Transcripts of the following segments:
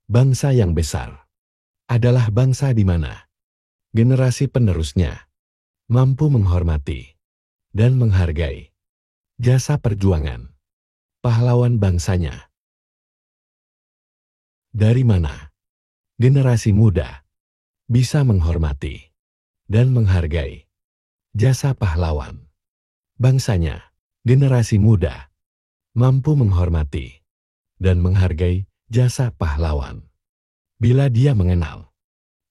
Bangsa yang besar adalah bangsa di mana generasi penerusnya mampu menghormati dan menghargai jasa perjuangan pahlawan bangsanya. Dari mana generasi muda bisa menghormati dan menghargai jasa pahlawan bangsanya. Generasi muda mampu menghormati dan menghargai jasa pahlawan bila dia mengenal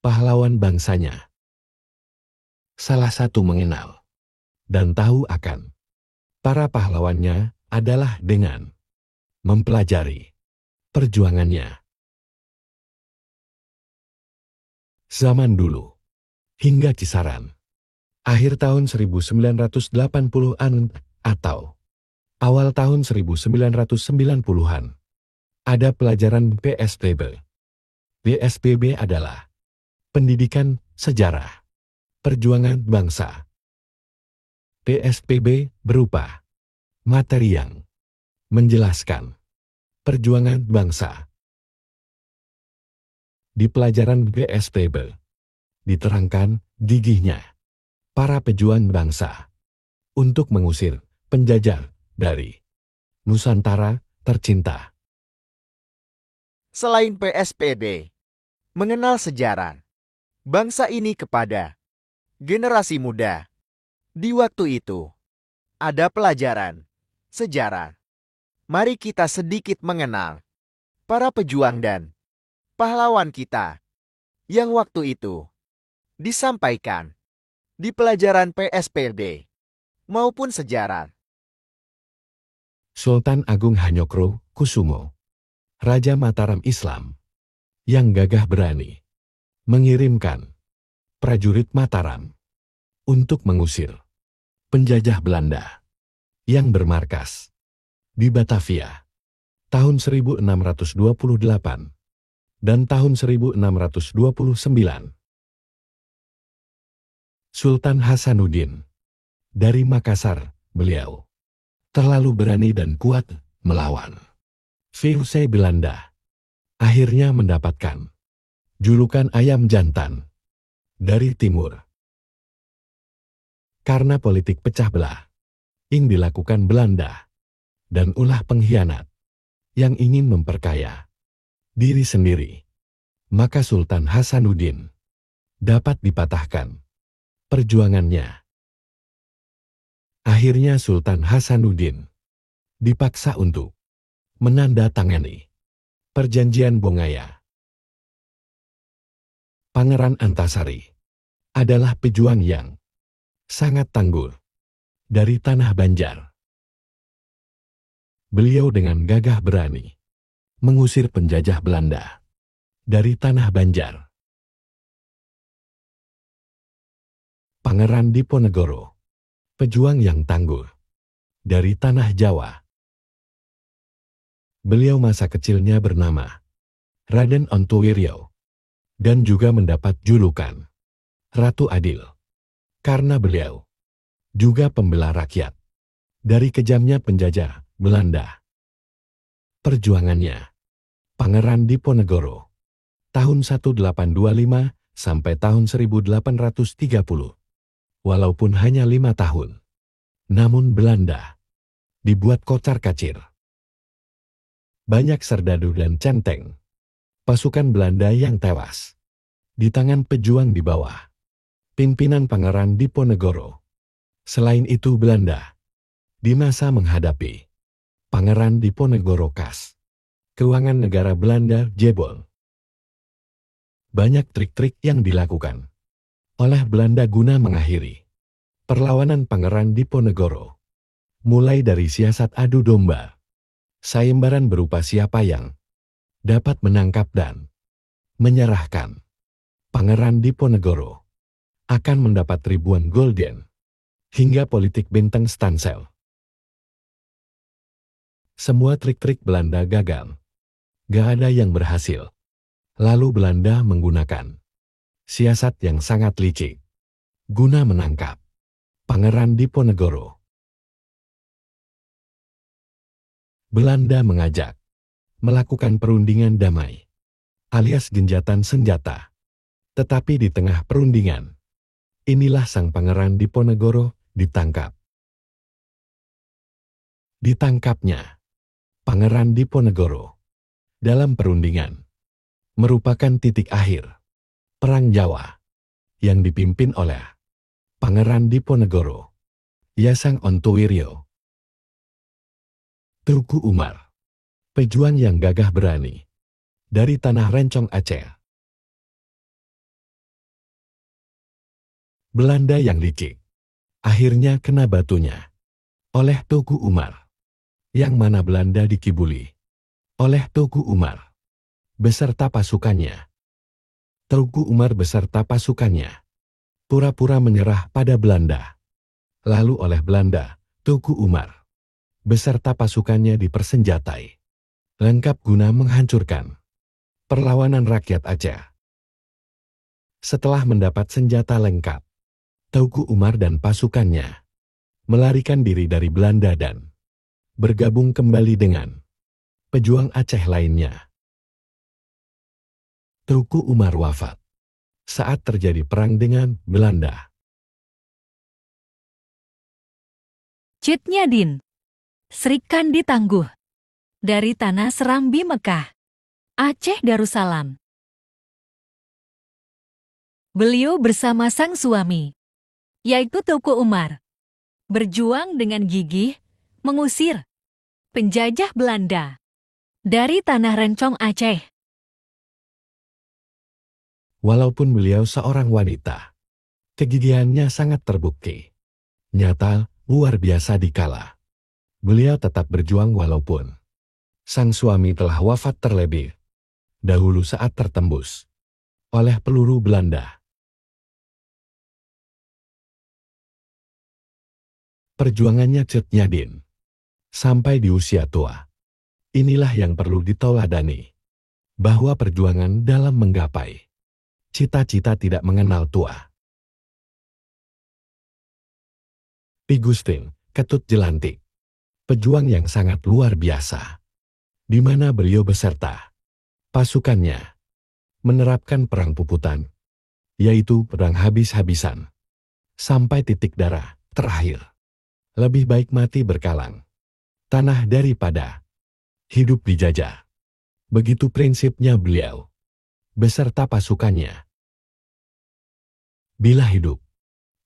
pahlawan bangsanya. Salah satu mengenal dan tahu akan para pahlawannya adalah dengan mempelajari perjuangannya. Zaman dulu hingga kisaran akhir tahun 1980-an atau awal tahun 1990-an, ada pelajaran PSBB. PSBB adalah pendidikan sejarah perjuangan bangsa. PSBB berupa materi yang menjelaskan perjuangan bangsa. Di pelajaran PSBB diterangkan gigihnya para pejuang bangsa untuk mengusir penjajah dari Nusantara tercinta. Selain PSBB, mengenal sejarah bangsa ini kepada generasi muda. Di waktu itu, ada pelajaran sejarah. Mari kita sedikit mengenal para pejuang dan pahlawan kita yang waktu itu disampaikan di pelajaran PSBB maupun sejarah. Sultan Agung Hanyokro Kusumo, Raja Mataram Islam, yang gagah berani, mengirimkan prajurit Mataram untuk mengusir penjajah Belanda yang bermarkas di Batavia tahun 1628 dan tahun 1629. Sultan Hasanuddin dari Makassar, beliau terlalu berani dan kuat melawan virus Belanda. Akhirnya mendapatkan julukan ayam jantan dari timur. Karena politik pecah belah yang dilakukan Belanda dan ulah pengkhianat yang ingin memperkaya diri sendiri, maka Sultan Hasanuddin dapat dipatahkan perjuangannya. Akhirnya Sultan Hasanuddin dipaksa untuk menandatangani Perjanjian Bongaya. Pangeran Antasari adalah pejuang yang sangat tangguh dari tanah Banjar. Beliau dengan gagah berani mengusir penjajah Belanda dari tanah Banjar. Pangeran Diponegoro, pejuang yang tangguh dari tanah Jawa. Beliau masa kecilnya bernama Raden Ontuwiryo dan juga mendapat julukan Ratu Adil karena beliau juga pembela rakyat dari kejamnya penjajah Belanda. Perjuangannya, Pangeran Diponegoro, tahun 1825 sampai tahun 1830. Walaupun hanya 5 tahun, namun Belanda dibuat kocar-kacir. Banyak serdadu dan centeng pasukan Belanda yang tewas di tangan pejuang di bawah pimpinan Pangeran Diponegoro. Selain itu Belanda di masa menghadapi Pangeran Diponegoro Kas, keuangan negara Belanda jebol. Banyak trik-trik yang dilakukan oleh Belanda guna mengakhiri perlawanan Pangeran Diponegoro. Mulai dari siasat adu domba, sayembaran berupa siapa yang dapat menangkap dan menyerahkan Pangeran Diponegoro akan mendapat ribuan gulden, hingga politik bintang stansel. Semua trik-trik Belanda gagal. Gak ada yang berhasil. Lalu Belanda menggunakan siasat yang sangat licik guna menangkap Pangeran Diponegoro. Belanda mengajak melakukan perundingan damai alias genjatan senjata. Tetapi di tengah perundingan, inilah sang pangeran Diponegoro ditangkap. Ditangkapnya Pangeran Diponegoro dalam perundingan merupakan titik akhir Perang Jawa yang dipimpin oleh Pangeran Diponegoro Yasang Ontuwiryo. Teuku Umar, pejuang yang gagah berani dari tanah Rencong Aceh. Belanda yang licik akhirnya kena batunya oleh Teuku Umar, yang mana Belanda dikibuli oleh Teuku Umar beserta pasukannya. Teuku Umar beserta pasukannya pura-pura menyerah pada Belanda. Lalu oleh Belanda, Teuku Umar beserta pasukannya dipersenjatai, lengkap guna menghancurkan perlawanan rakyat Aceh. Setelah mendapat senjata lengkap, Teuku Umar dan pasukannya melarikan diri dari Belanda dan bergabung kembali dengan pejuang Aceh lainnya. Teuku Umar wafat saat terjadi perang dengan Belanda. Cid Nyadin, Sri Kandi Tangguh, dari tanah Serambi Mekah, Aceh Darussalam. Beliau bersama sang suami, yaitu Teuku Umar, berjuang dengan gigih mengusir penjajah Belanda dari tanah Rencong Aceh. Walaupun beliau seorang wanita, kegigihannya sangat terbukti. Nyata, luar biasa dikala beliau tetap berjuang walaupun sang suami telah wafat terlebih dahulu saat tertembus oleh peluru Belanda. Perjuangannya Cid Nyadin sampai di usia tua. Inilah yang perlu ditauladani, bahwa perjuangan dalam menggapai cita-cita tidak mengenal tua. Pi Gustin Ketut Jelantik, pejuang yang sangat luar biasa, di mana beliau beserta pasukannya menerapkan perang puputan, yaitu perang habis-habisan, sampai titik darah terakhir. Lebih baik mati berkalang tanah daripada hidup dijajah. Begitu prinsipnya beliau beserta pasukannya. Bila hidup,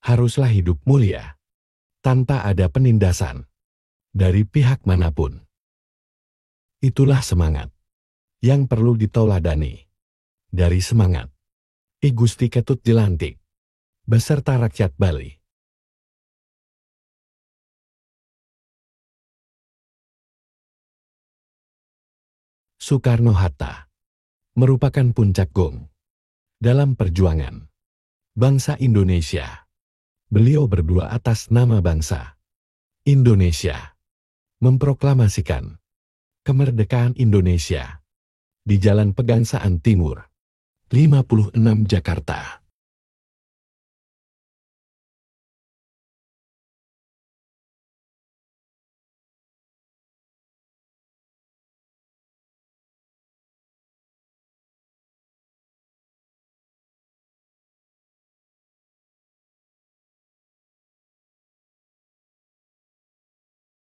haruslah hidup mulia, tanpa ada penindasan dari pihak manapun. Itulah semangat yang perlu ditauladani dari semangat I Gusti Ketut Jelantik beserta rakyat Bali. Soekarno-Hatta merupakan puncak gong dalam perjuangan bangsa Indonesia. Beliau berdua atas nama bangsa Indonesia, memproklamasikan kemerdekaan Indonesia di Jalan Pegangsaan Timur, 56 Jakarta.